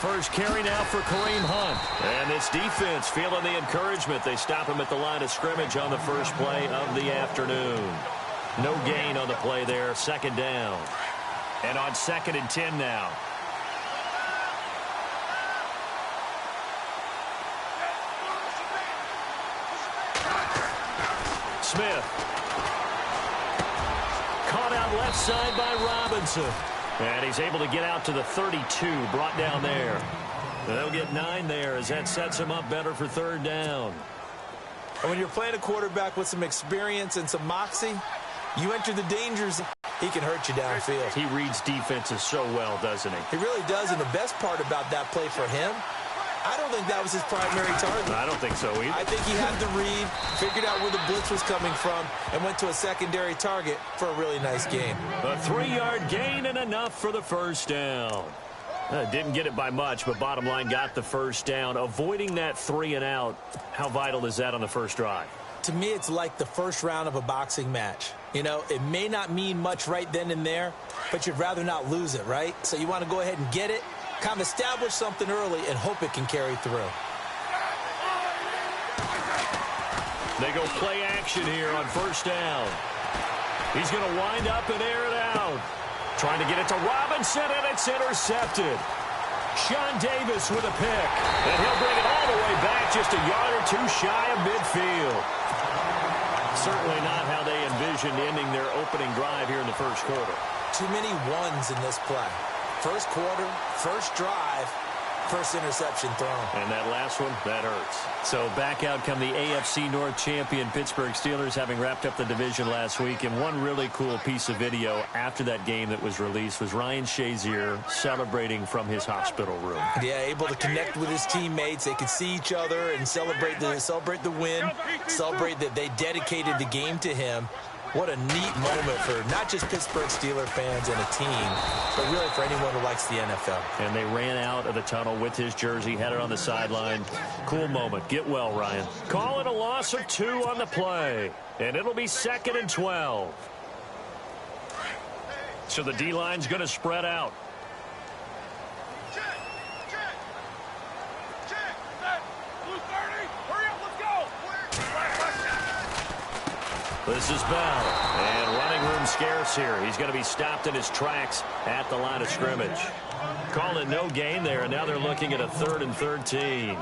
first carry now for Kareem Hunt. And this defense feeling the encouragement. They stop him at the line of scrimmage on the first play of the afternoon. No gain on the play there. Second down. And on 2nd and 10 now. Smith. Caught out left side by Robinson. And he's able to get out to the 32, brought down there. They'll get 9 there as that sets him up better for 3rd down. And when you're playing a quarterback with some experience and some moxie, you enter the dangers. He can hurt you downfield. He reads defenses so well, doesn't he? He really does, and the best part about that play for him, I don't think that was his primary target. I don't think so either. I think he had the read, figured out where the blitz was coming from, and went to a secondary target for a really nice gain. A 3-yard gain and enough for the first down. Didn't get it by much, but bottom line got the first down. Avoiding that 3 and out, how vital is that on the first drive? To me, it's like the first round of a boxing match. You know, it may not mean much right then and there, but you'd rather not lose it, right? So you want to go ahead and get it, kind of establish something early, and hope it can carry through. They go play action here on first down. He's going to wind up and air it out. Trying to get it to Robinson, and it's intercepted. Sean Davis with a pick. And he'll bring it all the way back just a yard or 2 shy of midfield. Certainly not how they envisioned ending their opening drive here in the first quarter. Too many ones in this play. First quarter, first drive, first interception thrown. And that last one, that hurts. So back out come the AFC North champion Pittsburgh Steelers, having wrapped up the division last week. And one really cool piece of video after that game that was released was Ryan Shazier celebrating from his hospital room. Yeah, able to connect with his teammates. They could see each other and celebrate the win, celebrate that they dedicated the game to him. What a neat moment for not just Pittsburgh Steelers fans and a team, but really for anyone who likes the NFL. And they ran out of the tunnel with his jersey, had it on the sideline. Cool moment. Get well, Ryan. Call it a loss of 2 on the play. And it'll be 2nd and 12. So the D-line's going to spread out. This is Bell, and running room scarce here. He's going to be stopped in his tracks at the line of scrimmage. Calling no gain there, and now they're looking at a 3rd and 13.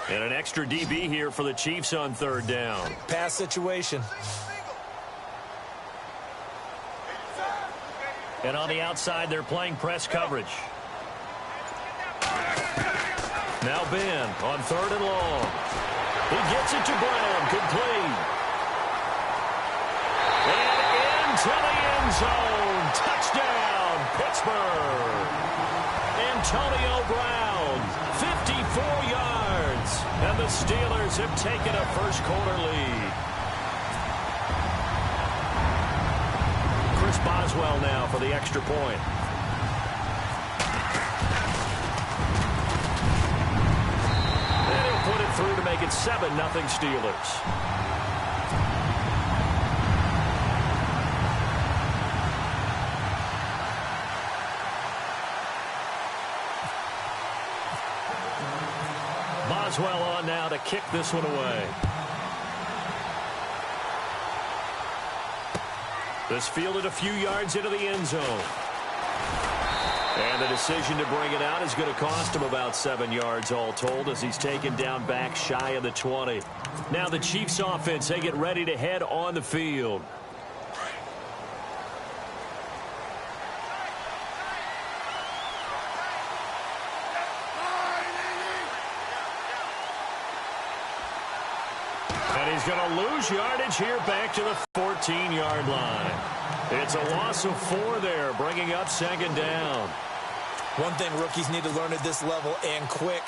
And an extra DB here for the Chiefs on 3rd down. Pass situation. And on the outside, they're playing press coverage. Now Ben on 3rd and long. He gets it to Brown, complete. And into the end zone. Touchdown, Pittsburgh. Antonio Brown, 54 yards. And the Steelers have taken a first quarter lead. Boswell now for the extra point. And he'll put it through to make it 7-0 Steelers. Boswell on now to kick this one away. This fielded a few yards into the end zone. And the decision to bring it out is going to cost him about 7 yards all told as he's taken down back shy of the 20. Now the Chiefs offense, they get ready to head on the field. And he's going to lose yardage here back to the 14-yard line. It's a loss of 4 there, bringing up 2nd down. One thing rookies need to learn at this level, and quick.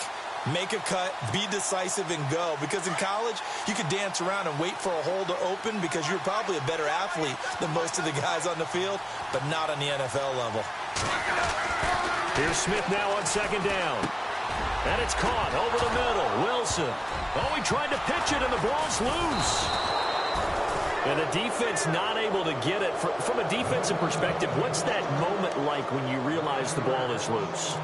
Make a cut, be decisive, and go. Because in college, you could dance around and wait for a hole to open because you're probably a better athlete than most of the guys on the field, but not on the NFL level. Here's Smith now on 2nd down. And a It's caught over the middle. Wilson. Oh, he tried to pitch it, and the ball's loose. And the defense not able to get it. From a defensive perspective, what's that moment like when you realize the ball is loose?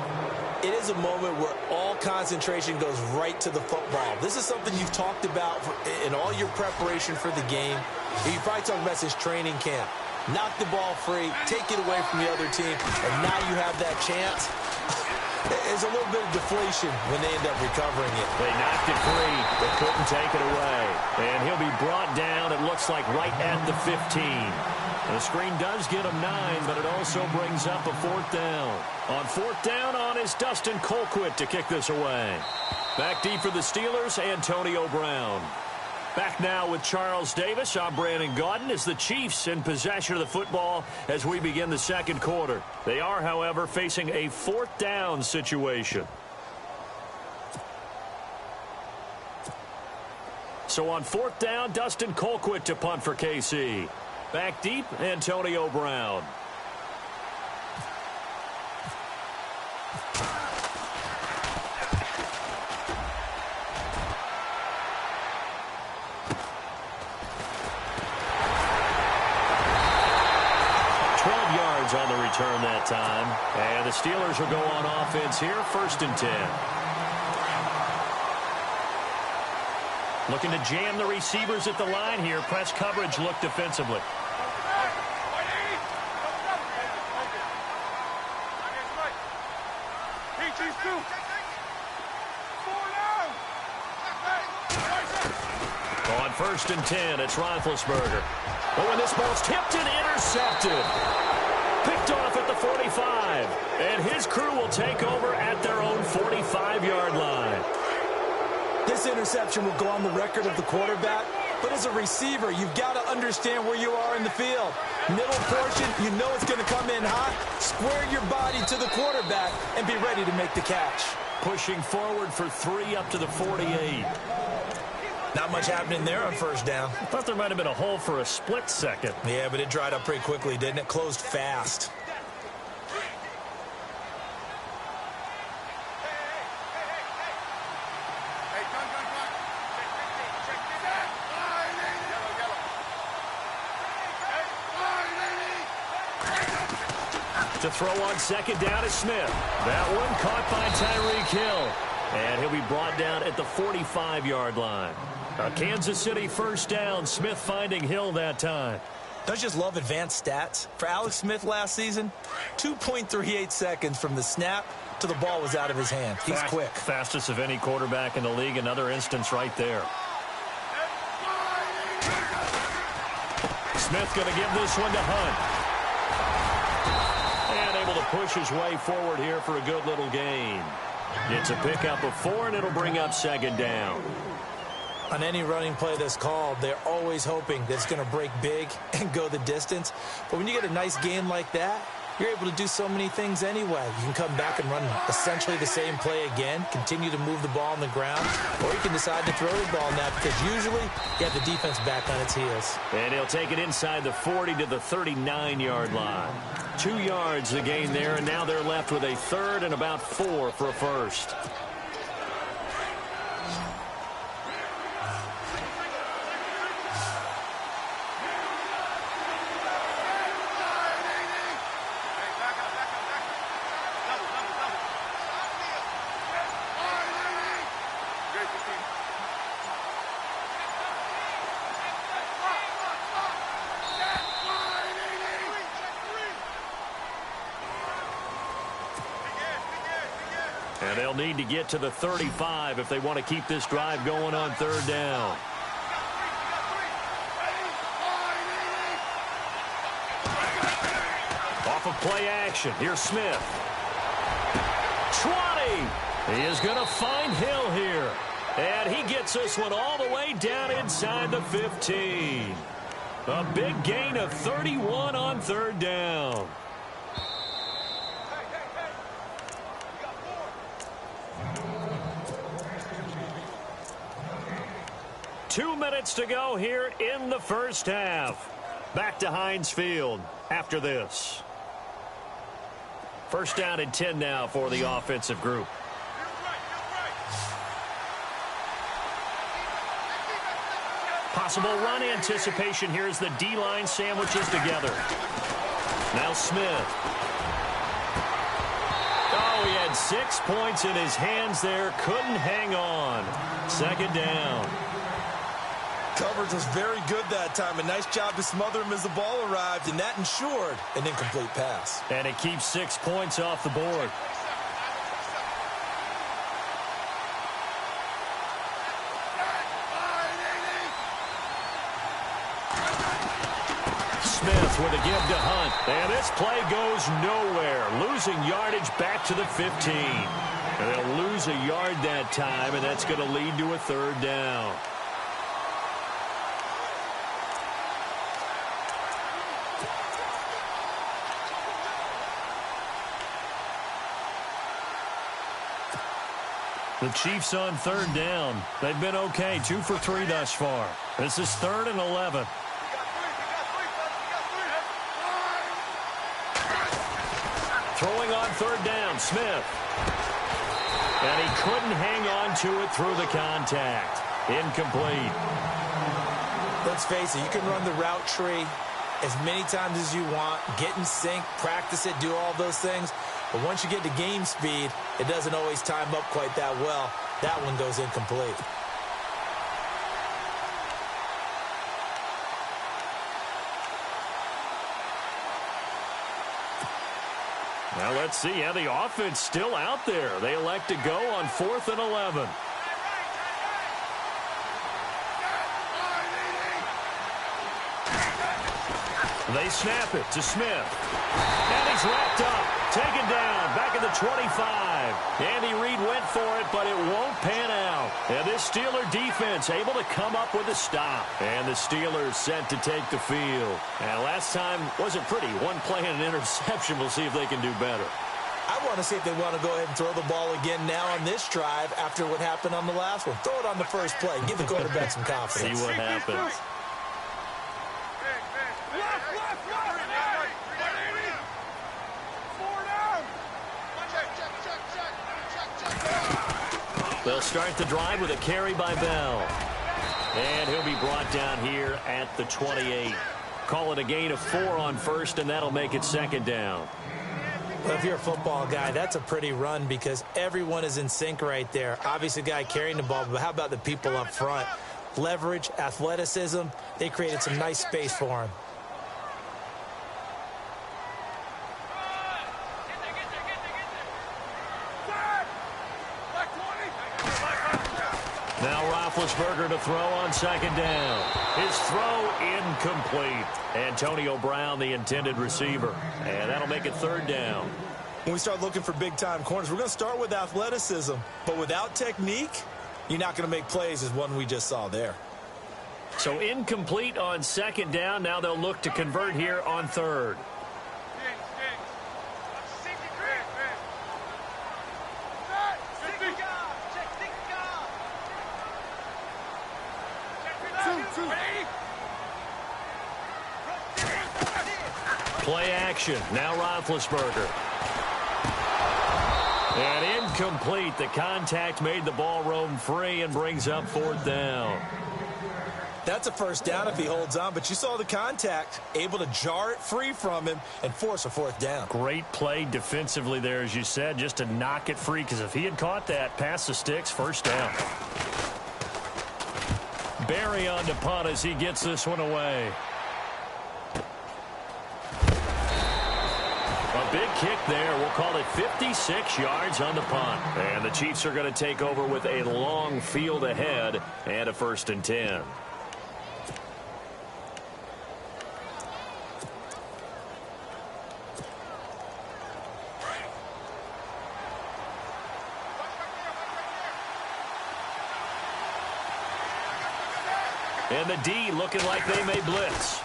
It is a moment where all concentration goes right to the football. This is something you've talked about in all your preparation for the game. You probably talked about since training camp. Knock the ball free, take it away from the other team, and now you have that chance. There's a little bit of deflation when they end up recovering it. They knocked it free, but couldn't take it away. And he'll be brought down, it looks like, right at the 15. The screen does get him 9, but it also brings up a 4th down. On 4th down is Dustin Colquitt to kick this away. Back deep for the Steelers, Antonio Brown. Back now with Charles Davis. I'm Brandon Gaudin as the Chiefs in possession of the football as we begin the second quarter. They are, however, facing a 4th down situation. So on 4th down, Dustin Colquitt to punt for KC. Back deep, Antonio Brown. On the return that time. And the Steelers will go on offense here, 1st and 10. Looking to jam the receivers at the line here. Press coverage look defensively. On 1st and 10, it's Roethlisberger. Oh, and this ball's tipped and intercepted. Picked off at the 45. And his crew will take over at their own 45-yard line. This interception will go on the record of the quarterback. But as a receiver, you've got to understand where you are in the field. Middle portion, you know it's going to come in hot. Square your body to the quarterback and be ready to make the catch. Pushing forward for 3 up to the 48. Not much happening there on 1st down. I thought there might have been a hole for a split second. Yeah, but it dried up pretty quickly, didn't it? Closed fast. To throw on 2nd down is Smith. That one caught by Tyreek Hill. And he'll be brought down at the 45-yard line. A Kansas City 1st down. Smith finding Hill that time. Don't you just love advanced stats? For Alex Smith last season, 2.38 seconds from the snap to the ball was out of his hand. He's quick. Fastest of any quarterback in the league. Another instance right there. Smith going to give this one to Hunt. And able to push his way forward here for a good little gain. It's a pickup of 4, and it'll bring up 2nd down. On any running play that's called, they're always hoping that it's going to break big and go the distance. But when you get a nice game like that, you're able to do so many things anyway. You can come back and run essentially the same play again, continue to move the ball on the ground, or you can decide to throw the ball now because usually you have the defense back on its heels. And he'll take it inside the 40 to the 39-yard line. 2 yards the gain there, and now they're left with a 3rd and about 4 for a 1st. And they'll need to get to the 35 if they want to keep this drive going on 3rd down. Off of play action. Here's Smith. 20. He is going to find Hill here. And he gets this one all the way down inside the 15. A big gain of 31 on 3rd down. Two minutes to go here in the 1st half. Back to Heinz Field after this. 1st down and 10 now for the offensive group. Possible run anticipation here as the D-line sandwiches together. Now Smith. Oh, he had 6 points in his hands there. Couldn't hang on. Second down. Coverage was very good that time. A nice job to smother him as the ball arrived, and that ensured an incomplete pass. And it keeps 6 points off the board. Smith with a give to Hunt. And this play goes nowhere. Losing yardage back to the 15. And they'll lose a yard that time, and that's going to lead to a third down. The Chiefs on third down. They've been okay, 2 for 3 thus far. This is 3rd and 11. Throwing on third down, Smith. And he couldn't hang on to it through the contact. Incomplete. Let's face it, you can run the route tree as many times as you want, get in sync, practice it, do all those things. But once you get to game speed, it doesn't always time up quite that well. That one goes incomplete. Now let's see how the offense still out there. They elect to go on 4th and 11. They snap it to Smith. And he's wrapped up. Taken down. Back at the 25. Andy Reid went for it, but it won't pan out. And this Steeler defense able to come up with a stop. And the Steelers set to take the field. And last time wasn't pretty. One play and an interception. We'll see if they can do better. I want to see if they want to go ahead and throw the ball again now on this drive after what happened on the last one. Throw it on the first play. Give the quarterback some confidence. See what happens. They'll start the drive with a carry by Bell. And he'll be brought down here at the 28. Call it a gain of 4 on first, and that'll make it 2nd down. Well, if you're a football guy, that's a pretty run because everyone is in sync right there. Obviously, the guy carrying the ball, but how about the people up front? Leverage, athleticism, they created some nice space for him. Now Roethlisberger to throw on 2nd down. His throw incomplete. Antonio Brown, the intended receiver. And that'll make it 3rd down. When we start looking for big-time corners, we're going to start with athleticism. But without technique, you're not going to make plays as one we just saw there. So incomplete on 2nd down. Now they'll look to convert here on 3rd. Play action. Now Roethlisberger. And incomplete. The contact made the ball roam free and brings up 4th down. That's a first down if he holds on, but you saw the contact, able to jar it free from him and force a 4th down. Great play defensively there, as you said, just to knock it free, because if he had caught that, past the sticks, 1st down. Barry on to punt as he gets this one away. A big kick there. We'll call it 56 yards on the punt. And the Chiefs are going to take over with a long field ahead and a 1st and 10. And the D looking like they may blitz.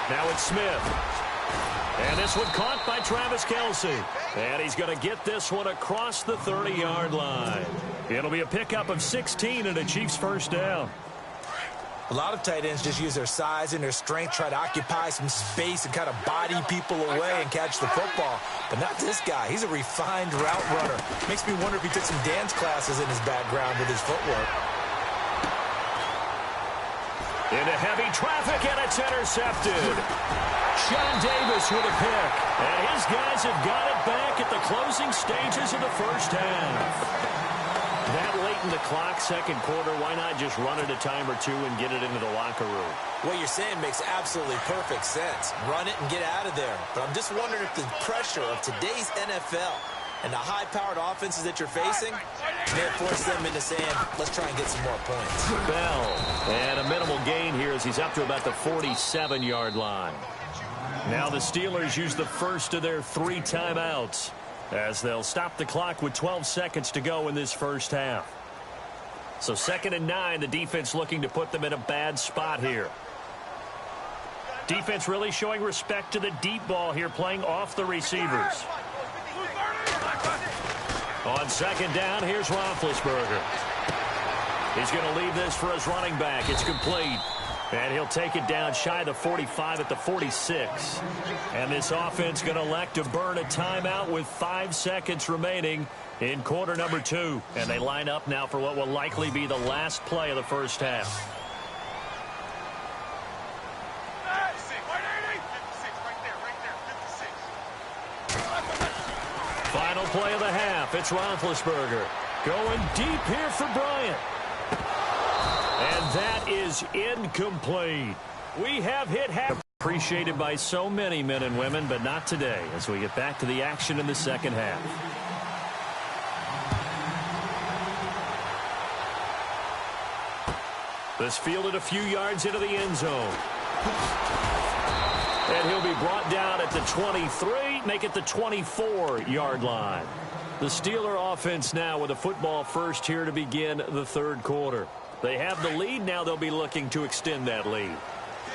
Now it's Smith. And this one caught by Travis Kelce. And he's going to get this one across the 30-yard line. It'll be a pickup of 16 and a Chiefs 1st down. A lot of tight ends just use their size and their strength, try to occupy some space and kind of body people away and catch the football. But not this guy. He's a refined route runner. Makes me wonder if he took some dance classes in his background with his footwork. Into heavy traffic, and it's intercepted. Sean Davis with a pick. And his guys have got it back at the closing stages of the first half. That late in the clock, second quarter, why not just run it a time or two and get it into the locker room? What you're saying makes absolutely perfect sense. Run it and get out of there. But I'm just wondering if the pressure of today's NFL and the high-powered offenses that you're facing may force them into saying, let's try and get some more points. Bell, and a minimal gain here as he's up to about the 47-yard line. Now the Steelers use the first of their 3 timeouts as they'll stop the clock with 12 seconds to go in this first half. So 2nd and 9, the defense looking to put them in a bad spot here. Defense really showing respect to the deep ball here, playing off the receivers. On 2nd down, here's Roethlisberger. He's going to leave this for his running back. It's complete. And he'll take it down shy of the 45 at the 46. And this offense going to elect to burn a timeout with 5 seconds remaining in quarter number 2. And they line up now for what will likely be the last play of the first half. Final play of the half. It's Roethlisberger going deep here for Bryant. And that is incomplete. We have hit half. Appreciated by so many men and women, but not today as we get back to the action in the second half. This fielded a few yards into the end zone. And he'll be brought down at the 23, make it the 24-yard line. The Steeler offense now with a football first here to begin the third quarter. They have the lead. Now they'll be looking to extend that lead.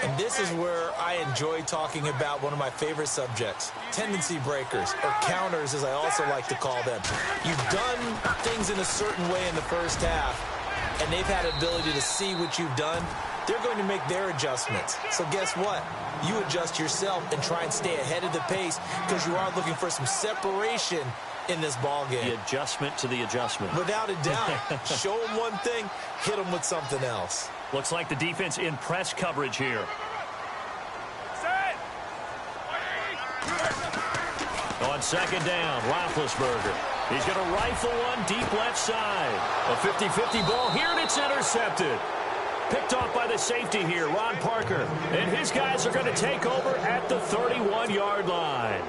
And this is where I enjoy talking about one of my favorite subjects, tendency breakers, or counters as I also like to call them. You've done things in a certain way in the first half, and they've had ability to see what you've done. They're going to make their adjustments. So guess what? You adjust yourself and try and stay ahead of the pace because you are looking for some separation in this ball game. The adjustment to the adjustment. Without a doubt. Show them one thing, hit them with something else. Looks like the defense in press coverage here. On 2nd down, Roethlisberger. He's going to rifle one deep left side. A 50-50 ball here, and it's intercepted. Picked off by the safety here, Ron Parker. And his guys are going to take over at the 31-yard line.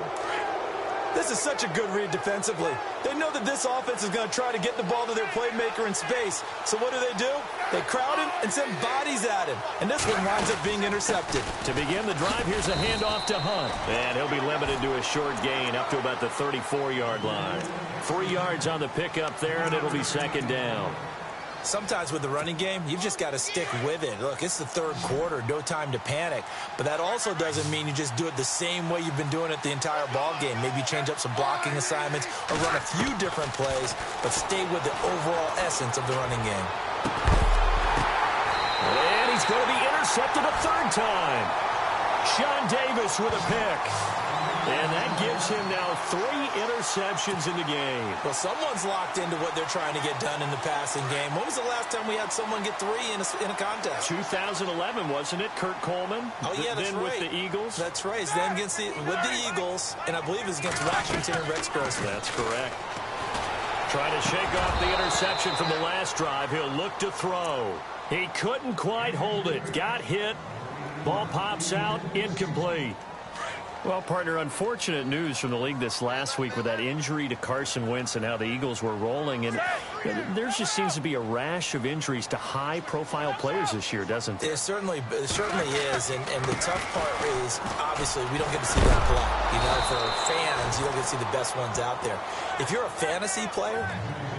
This is such a good read defensively. They know that this offense is going to try to get the ball to their playmaker in space. So what do? They crowd him and send bodies at him. And this one winds up being intercepted. To begin the drive, here's a handoff to Hunt. And he'll be limited to a short gain up to about the 34-yard line. 3 yards on the pickup there, and it'll be 2nd down. Sometimes with the running game, you've just got to stick with it. Look, it's the third quarter, no time to panic. But that also doesn't mean you just do it the same way you've been doing it the entire ball game. Maybe change up some blocking assignments or run a few different plays, but stay with the overall essence of the running game. And he's going to be intercepted a 3rd time. Sean Davis with a pick. And that gives him now 3 interceptions in the game. Well, someone's locked into what they're trying to get done in the passing game. When was the last time we had someone get 3 in a contest? 2011, wasn't it? Kurt Coleman. Oh, yeah, that's then right. With the Eagles. That's right. Then with the Eagles, and I believe it's against Washington and Rex Grossman. That's correct. Trying to shake off the interception from the last drive. He'll look to throw. He couldn't quite hold it. Got hit. Ball pops out. Incomplete. Well, partner, unfortunate news from the league this last week with that injury to Carson Wentz and how the Eagles were rolling. And there just seems to be a rash of injuries to high-profile players this year, doesn't there? It certainly is. And the tough part is, obviously, we don't get to see them play. You know, for fans, you don't get to see the best ones out there. If you're a fantasy player,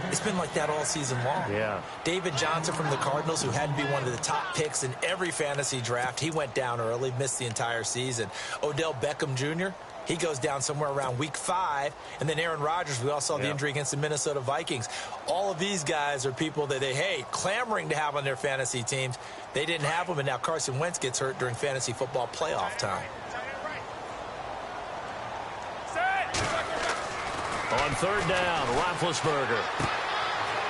it's been like that all season long. Yeah. David Johnson from the Cardinals, who had to be one of the top picks in every fantasy draft, he went down early, missed the entire season. Odell Beckham Jr., he goes down somewhere around week 5. And then Aaron Rodgers, we all saw the injury against the Minnesota Vikings. All of these guys are people that clamoring to have on their fantasy teams. They didn't have them, and now Carson Wentz gets hurt during fantasy football playoff time. On 3rd down, Roethlisberger.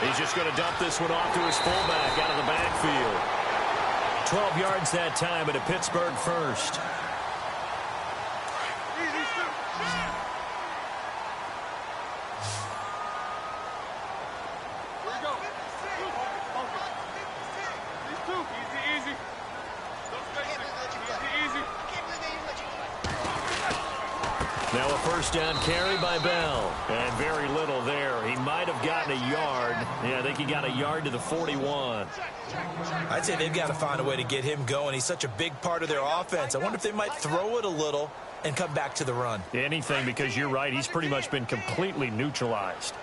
He's just going to dump this one off to his fullback out of the backfield. 12 yards that time at a Pittsburgh first. Now a first down carry by Bell. And very little there. He might have gotten a yard. Yeah, I think he got a yard to the 41. I'd say they've got to find a way to get him going. He's such a big part of their offense. I wonder if they might throw it a little and come back to the run. Anything, because you're right. He's pretty much been completely neutralized.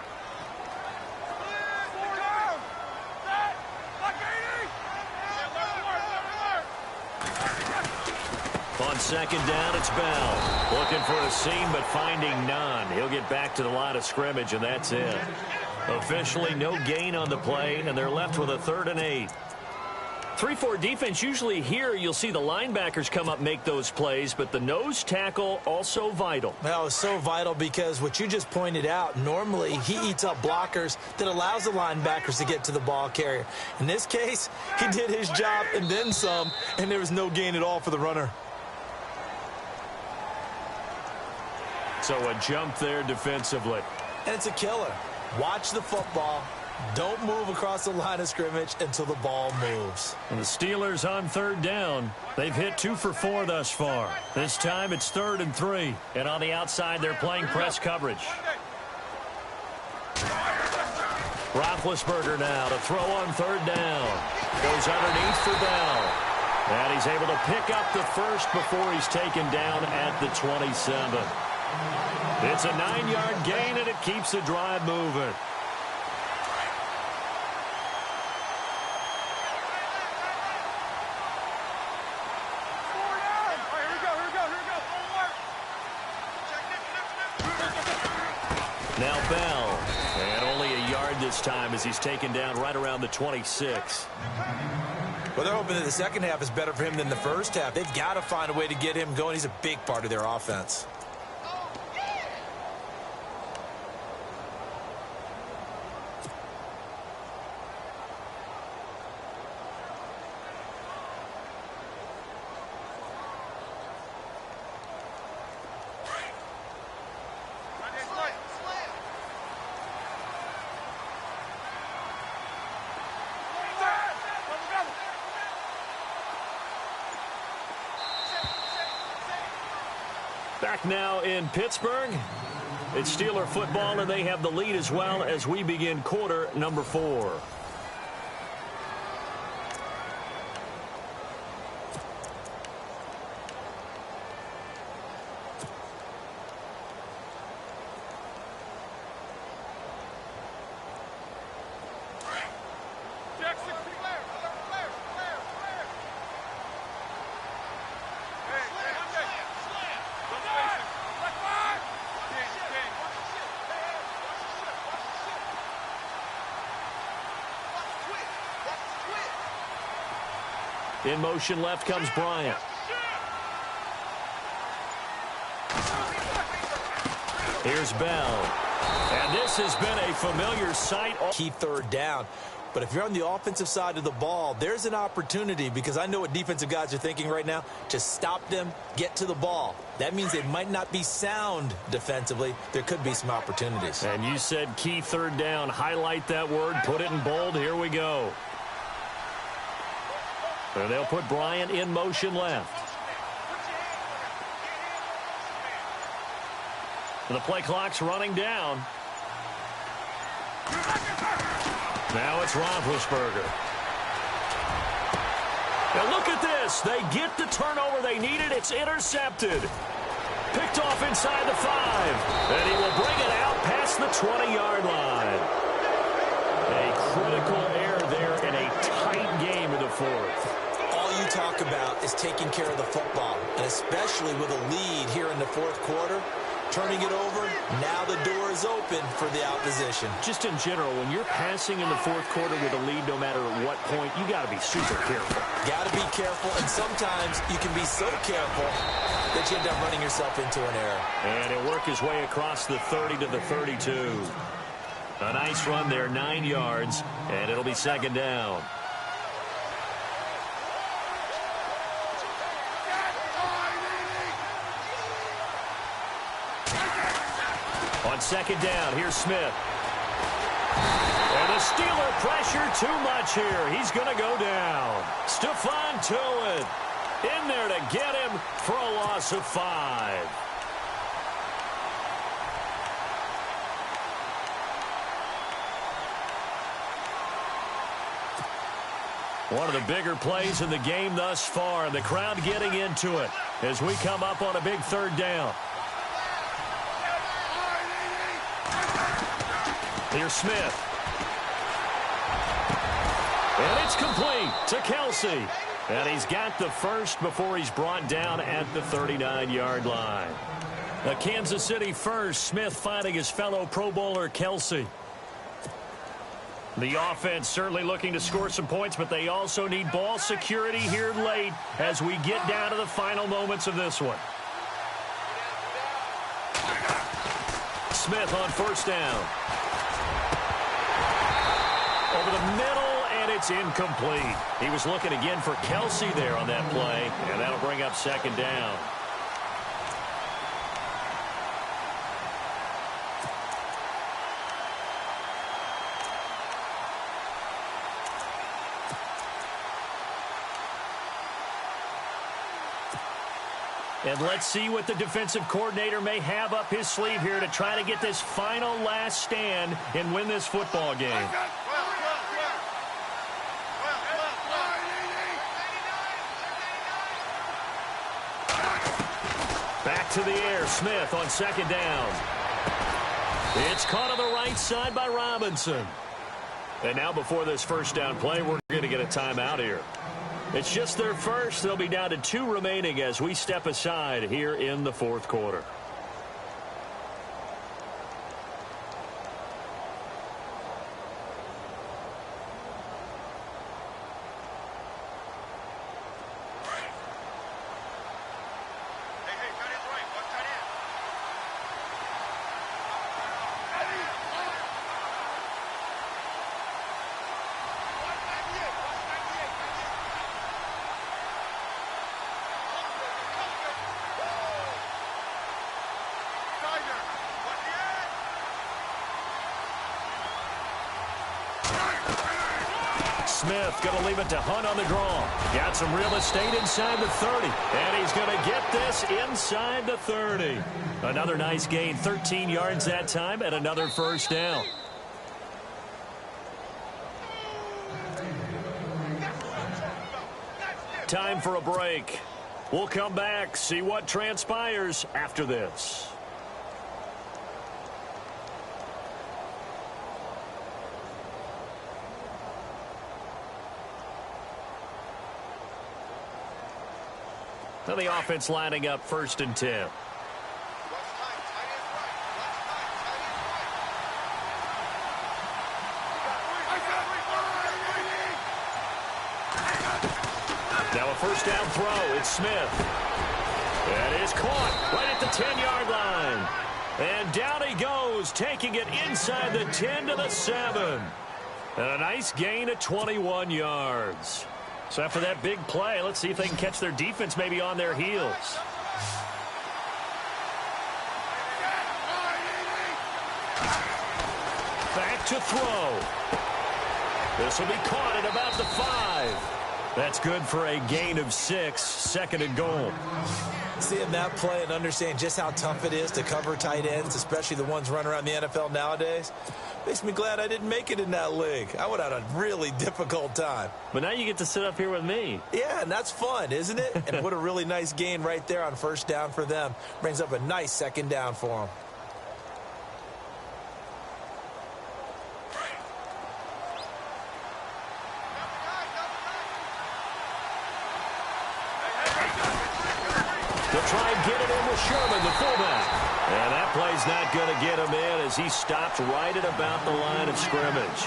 On second down, it's Bell. Looking for a seam, but finding none. He'll get back to the line of scrimmage, and that's it. Officially, no gain on the play, and they're left with a 3rd and 8. 3-4 defense, usually here you'll see the linebackers come up, make those plays, but the nose tackle also vital. Well, it's so vital because what you just pointed out, normally he eats up blockers that allows the linebackers to get to the ball carrier. In this case, he did his job and then some, and there was no gain at all for the runner. So a jump there defensively. And it's a killer. Watch the football. Don't move across the line of scrimmage until the ball moves. And the Steelers on 3rd down. They've hit 2 for 4 thus far. This time it's 3rd and 3. And on the outside, they're playing press coverage. Roethlisberger now to throw on 3rd down. Goes underneath for Bell. And he's able to pick up the first before he's taken down at the 27. It's a 9-yard gain, and it keeps the drive moving. Now Bell, and only a yard this time as he's taken down right around the 26. Well, they're hoping that the second half is better for him than the first half. They've got to find a way to get him going. He's a big part of their offense. Back now in Pittsburgh. It's Steeler football, and they have the lead as well as we begin quarter number 4. In motion left comes Bryant. Here's Bell. And this has been a familiar sight. Key 3rd down. But if you're on the offensive side of the ball, there's an opportunity, because I know what defensive guys are thinking right now. Just stop them, get to the ball. That means they might not be sound defensively. There could be some opportunities. And you said key 3rd down. Highlight that word. Put it in bold. Here we go. And they'll put Bryant in motion left. And the play clock's running down. Now it's Roethlisberger. Now look at this. They get the turnover they needed. It's intercepted. Picked off inside the 5. And he will bring it out past the 20-yard line. A critical error there in a tight game in the 4th. All you talk about is taking care of the football, and especially with a lead here in the 4th quarter, turning it over, now the door is open for the opposition. Just in general, when you're passing in the 4th quarter with a lead, no matter at what point, you got to be super careful. Got to be careful, and sometimes you can be so careful that you end up running yourself into an error. And he'll work his way across the 30 to the 32. A nice run there, 9 yards, and it'll be 2nd down. On second down, here's Smith. And the Steeler pressure too much here. He's going to go down. Stephon Tuitt in there to get him for a loss of 5. One of the bigger plays in the game thus far, and the crowd getting into it as we come up on a big third down. Here's Smith. And it's complete to Kelsey. And he's got the first before he's brought down at the 39-yard line. A Kansas City first, Smith finding his fellow Pro Bowler Kelsey. The offense certainly looking to score some points, but they also need ball security here late as we get down to the final moments of this one. Smith on first down. Over the middle, and it's incomplete. He was looking again for Kelsey there on that play, and that'll bring up second down. And let's see what the defensive coordinator may have up his sleeve here to try to get this final last stand and win this football game. Back to the air, Smith on second down. It's caught on the right side by Robinson. And now before this first down play, we're going to get a timeout here. It's just their first. They'll be down to 2 remaining as we step aside here in the fourth quarter. Smith going to leave it to Hunt on the draw. Got some real estate inside the 30. And he's going to get this inside the 30. Another nice gain, 13 yards that time, and another first down. Time for a break. We'll come back, see what transpires after this. So the offense lining up 1st and 10. Now a first down throw. It's Smith. That is caught right at the 10-yard line. And down he goes, taking it inside the 10 to the 7. And a nice gain of 21 yards. So after that big play, let's see if they can catch their defense maybe on their heels. Back to throw. This will be caught at about the 5. That's good for a gain of 6, 2nd and goal. Seeing that play and understanding just how tough it is to cover tight ends, especially the ones running around the NFL nowadays, makes me glad I didn't make it in that league. I would have had a really difficult time. But now you get to sit up here with me. Yeah, and that's fun, isn't it? And what a really nice gain right there on first down for them. Brings up a nice 2nd down for them. They'll try and get it in with Sherman, the fullback. And that play's not going to get him in as he stopped right at about the line of scrimmage.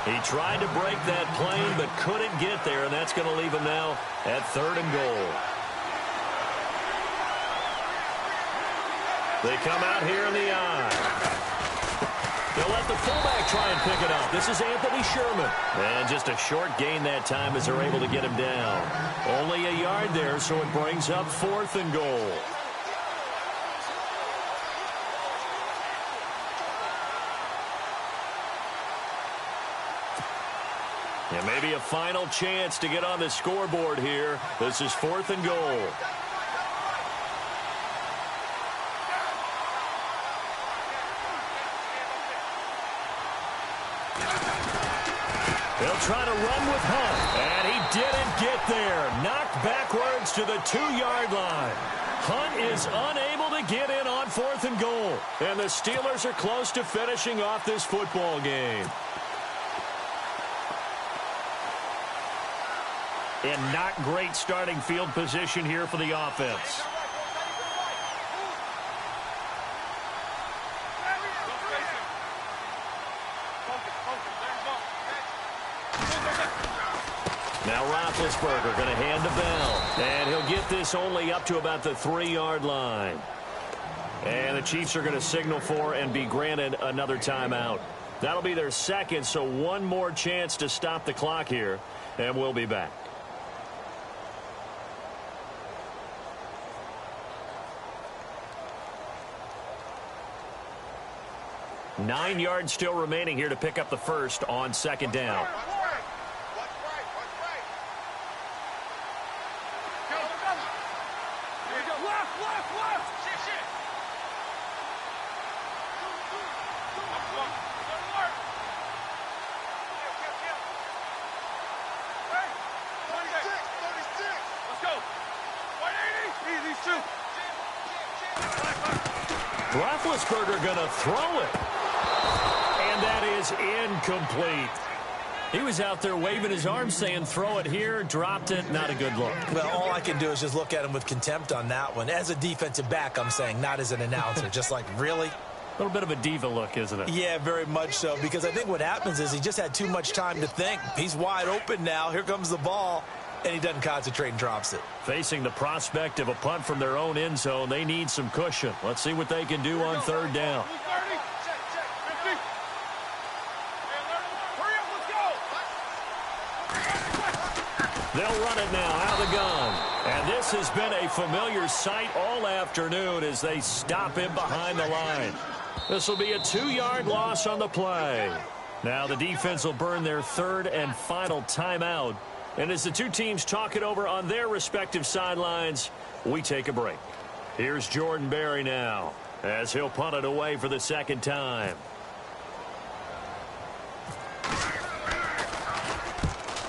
He tried to break that plane but couldn't get there, and that's going to leave him now at 3rd and goal. They come out here in the eye. They'll let the fullback try and pick it up. This is Anthony Sherman. And just a short gain that time as they're able to get him down. Only a yard there, so it brings up 4th and goal. And maybe a final chance to get on the scoreboard here. This is 4th and goal. They'll try to run with Hunt, and he didn't get there. Knocked backwards to the 2-yard line. Hunt is unable to get in on 4th and goal, and the Steelers are close to finishing off this football game. And not great starting field position here for the offense. Now Roethlisberger going to hand the bell. And he'll get this only up to about the 3-yard line. And the Chiefs are going to signal for and be granted another timeout. That'll be their second, so one more chance to stop the clock here. And we'll be back. Nine yards still remaining here to pick up the first on 2nd down. Roethlisberger going to throw it. And that is incomplete. He was out there waving his arms saying, throw it here, dropped it, not a good look. Well, all I can do is just look at him with contempt on that one. As a defensive back, I'm saying, not as an announcer. Just like, really? A little bit of a diva look, isn't it? Yeah, very much so, because I think what happens is he just had too much time to think. He's wide open now. Here comes the ball, and he doesn't concentrate and drops it. Facing the prospect of a punt from their own end zone, they need some cushion. Let's see what they can do on 3rd down. They'll run it now out of the gun. And this has been a familiar sight all afternoon as they stop him behind the line. This will be a 2-yard loss on the play. Now the defense will burn their 3rd and final timeout. And as the two teams talk it over on their respective sidelines, we take a break. Here's Jordan Berry now as he'll punt it away for the 2nd time.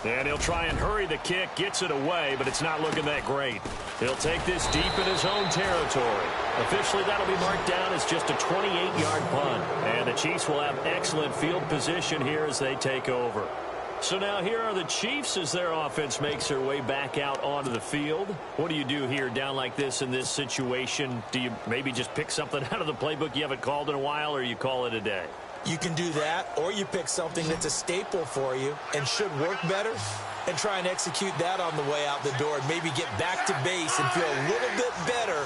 And he'll try and hurry the kick, gets it away, but it's not looking that great. He'll take this deep in his own territory. Officially, that'll be marked down as just a 28-yard punt. And the Chiefs will have excellent field position here as they take over. So now here are the Chiefs as their offense makes their way back out onto the field. What do you do here down like this in this situation? Do you maybe just pick something out of the playbook you haven't called in a while, or you call it a day? You can do that, or you pick something that's a staple for you and should work better and try and execute that on the way out the door and maybe get back to base and feel a little bit better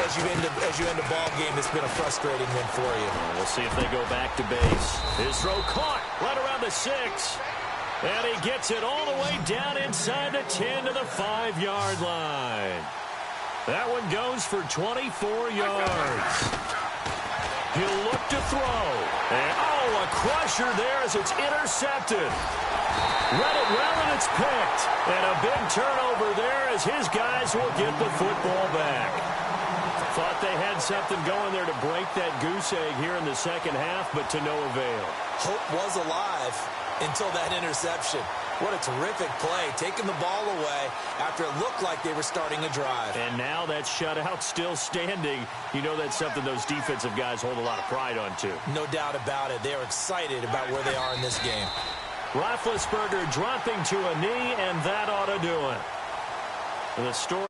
as you end a ball game that's been a frustrating one for you. We'll see if they go back to base. His throw caught right around the 6. And he gets it all the way down inside the 10 to the 5-yard line. That one goes for 24 yards. He'll look to throw. And, a crusher there as it's intercepted. Read it well, and it's picked. And a big turnover there as his guys will get the football back. Thought they had something going there to break that goose egg here in the second half, but to no avail. Hope was alive until that interception. What a terrific play, taking the ball away after it looked like they were starting a drive. And now that shutout still standing. You know that's something those defensive guys hold a lot of pride on, too. No doubt about it. They are excited about where they are in this game. Roethlisberger dropping to a knee, and that ought to do it. The story.